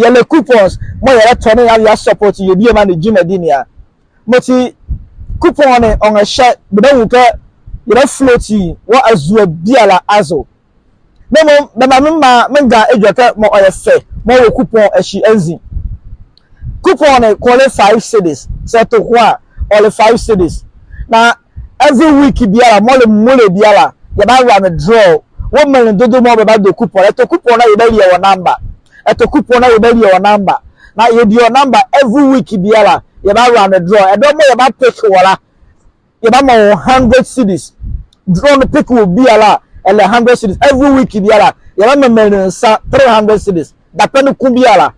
le coupons mo yele turning ya support ye die ma ne jimadi nia moti coupon on a share be don ke ye floaty wa azua biala azo memo be ma menga edwaka mo oyefe mo wo coupon eshi enzi coupon call 5 cities c'est to quoi all 5 cities na every week biala mo le biala ye ba run draw wo men dodo mo be ba do coupon e to coupon na ye ba liye wo number e to coupon na ye ba liye wo number na ye di your number every week biala ye ba run draw e do mo ye ba pick wala ye ba mo 100 cities draw no pick will biala and 100 cities every week biala ye ba men 300 cities depend ku biala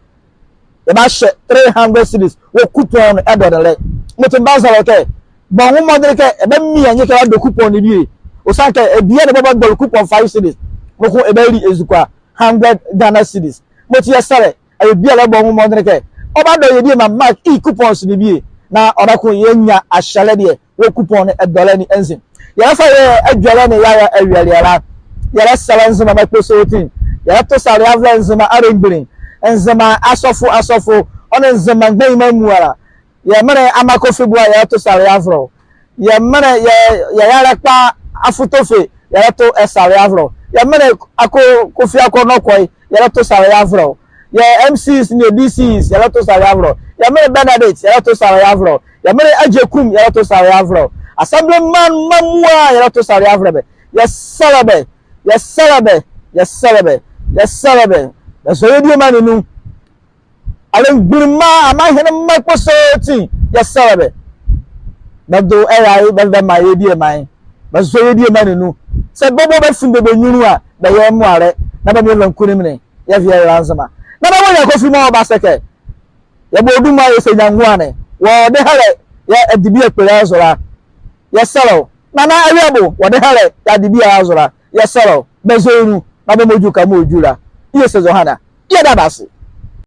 ye ba share 300 cities wo coupon e do le mo to ba so okay bon wo mo de ke e ba mi anye ke do coupon ni bi o sanka e bia de baba gol coupon 5 cities mo ko e ba ri ezukwa 100 Ghana cities mo ti yesare e bia le bon mo de ke o ba do ye bi ma MaqE coupons ni bi na o ba ko ye nya ahyale de wo coupon e dollar ni enzin ya fa ye adwala ne ya awiale ara ya la salanzo ma ko so tin ya to sare avla Nzema arembrin Nzema asofo on Nzema gbe ma muara ya mere amakofi bua ya to sare avro ya mere ya rakpa afutofe ya to sare avro ya mere ako kofi akono koi ya to sare avro ya MCs ni DCs ya to sare avro ya mere Benedict ya to sare avro ya mere ajekum ya to sare avro assemblyman mamwa ya to sare avro be ya celebrate da so yedi ma ninu alen gbirma ama hene makpo so ti ya celebrate da do erai da ma yedi ma ba so yedi ma ninu se bobo ba fun bebe nyunu a da ye mu are na ba me lankunim ne ya fi ya Nzema na ba wo ya kofi ma ba seke ya bodu ma ye se nyangu ane wo de hale ya edibi ekpere azora ya selo na awiabo wo de hale ya edibi azora ya selo bezo inu na be moju ka moju la iye se zohana iye da basi